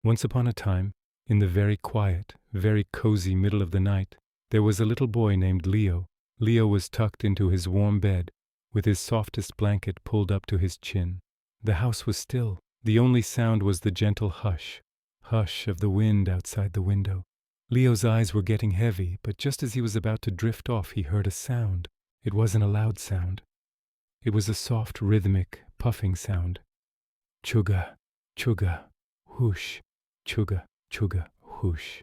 Once upon a time, in the very quiet, very cozy middle of the night, there was a little boy named Leo. Leo was tucked into his warm bed, with his softest blanket pulled up to his chin. The house was still. The only sound was the gentle hush, hush of the wind outside the window. Leo's eyes were getting heavy, but just as he was about to drift off, he heard a sound. It wasn't a loud sound. It was a soft, rhythmic, puffing sound. Chuga, chuga, whoosh, chuga, chuga, whoosh.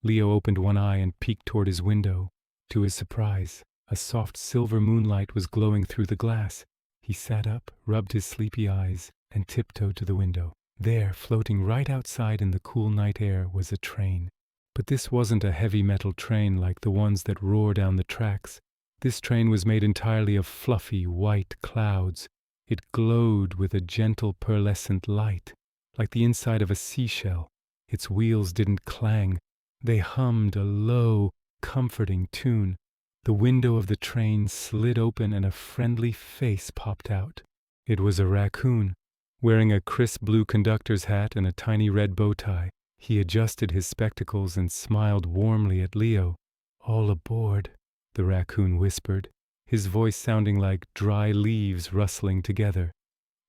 Leo opened one eye and peeked toward his window. To his surprise, a soft silver moonlight was glowing through the glass. He sat up, rubbed his sleepy eyes, and tiptoed to the window. There, floating right outside in the cool night air, was a train. But this wasn't a heavy metal train like the ones that roar down the tracks. This train was made entirely of fluffy, white clouds. It glowed with a gentle, pearlescent light, like the inside of a seashell. Its wheels didn't clang. They hummed a low, comforting tune. The window of the train slid open and a friendly face popped out. It was a raccoon, wearing a crisp blue conductor's hat and a tiny red bow tie. He adjusted his spectacles and smiled warmly at Leo. "All aboard," the raccoon whispered, his voice sounding like dry leaves rustling together.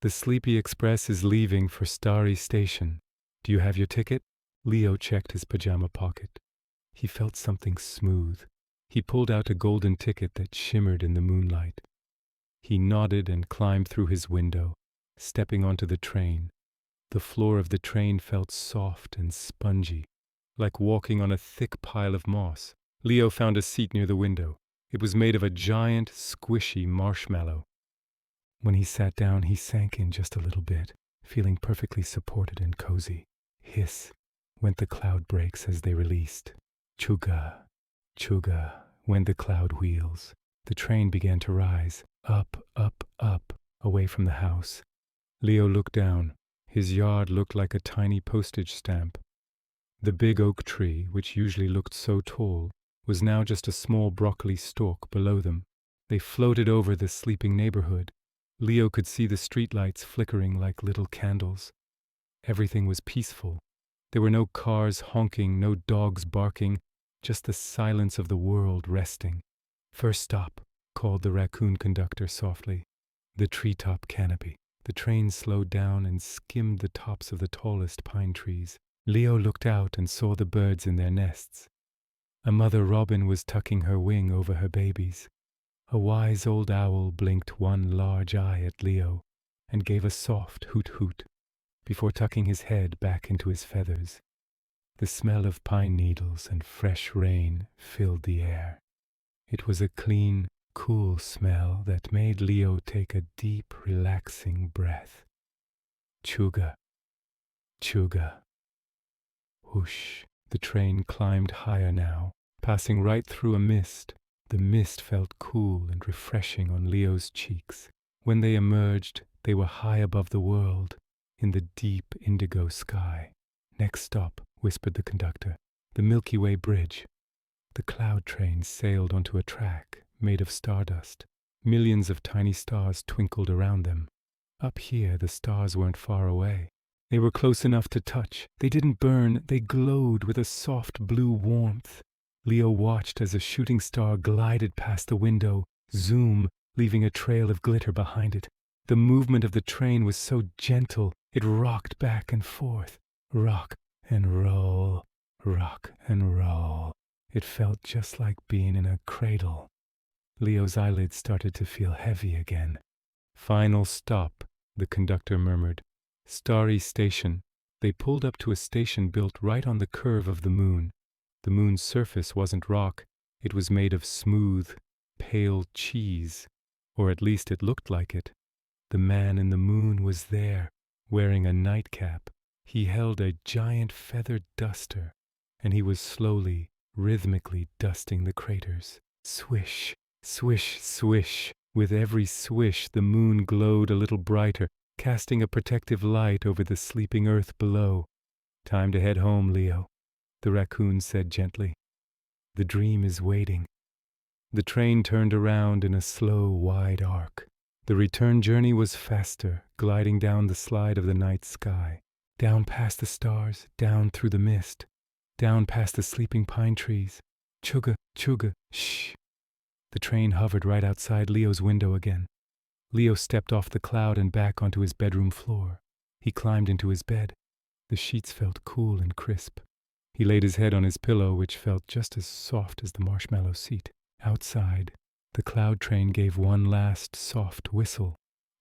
"The Sleepy Express is leaving for Starry Station. Do you have your ticket?" Leo checked his pajama pocket. He felt something smooth. He pulled out a golden ticket that shimmered in the moonlight. He nodded and climbed through his window, stepping onto the train. The floor of the train felt soft and spongy, like walking on a thick pile of moss. Leo found a seat near the window. It was made of a giant, squishy marshmallow. When he sat down, he sank in just a little bit, feeling perfectly supported and cozy. Hiss went the cloud brakes as they released. Chuga, chuga went the cloud wheels. The train began to rise, up, up, up, away from the house. Leo looked down. His yard looked like a tiny postage stamp. The big oak tree, which usually looked so tall, was now just a small broccoli stalk below them. They floated over the sleeping neighborhood. Leo could see the streetlights flickering like little candles. Everything was peaceful. There were no cars honking, no dogs barking, just the silence of the world resting. "First stop," called the raccoon conductor softly. The treetop canopy. The train slowed down and skimmed the tops of the tallest pine trees. Leo looked out and saw the birds in their nests. A mother robin was tucking her wing over her babies. A wise old owl blinked one large eye at Leo and gave a soft hoot-hoot before tucking his head back into his feathers. The smell of pine needles and fresh rain filled the air. It was a clean, cool smell that made Leo take a deep, relaxing breath. Chuga, chuga, whoosh. The train climbed higher now, passing right through a mist. The mist felt cool and refreshing on Leo's cheeks. When they emerged, they were high above the world, in the deep indigo sky. "Next stop," whispered the conductor, "the Milky Way Bridge." The cloud train sailed onto a track made of stardust. Millions of tiny stars twinkled around them. Up here, the stars weren't far away. They were close enough to touch. They didn't burn. They glowed with a soft blue warmth. Leo watched as a shooting star glided past the window, zoom, leaving a trail of glitter behind it. The movement of the train was so gentle, it rocked back and forth. Rock and roll, rock and roll. It felt just like being in a cradle. Leo's eyelids started to feel heavy again. "Final stop," the conductor murmured. "Starry Station." They pulled up to a station built right on the curve of the moon. The moon's surface wasn't rock. It was made of smooth, pale cheese, or at least it looked like it. The man in the moon was there, wearing a nightcap. He held a giant feathered duster, and he was slowly, rhythmically dusting the craters. Swish, swish, swish. With every swish, the moon glowed a little brighter, casting a protective light over the sleeping earth below. "Time to head home, Leo," the raccoon said gently. "The dream is waiting." The train turned around in a slow, wide arc. The return journey was faster, gliding down the slide of the night sky. down past the stars, down through the mist, down past the sleeping pine trees. Chugga, chugga, shh. The train hovered right outside Leo's window again. Leo stepped off the cloud and back onto his bedroom floor. He climbed into his bed. The sheets felt cool and crisp. He laid his head on his pillow, which felt just as soft as the marshmallow seat. Outside, the cloud train gave one last soft whistle,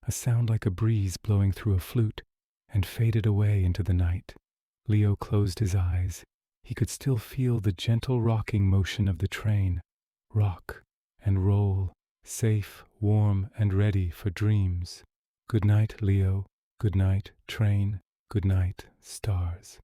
a sound like a breeze blowing through a flute, and faded away into the night. Leo closed his eyes. He could still feel the gentle rocking motion of the train. Rock and roll, safe, warm, and ready for dreams. Good night, Leo. Good night, train. Good night, stars.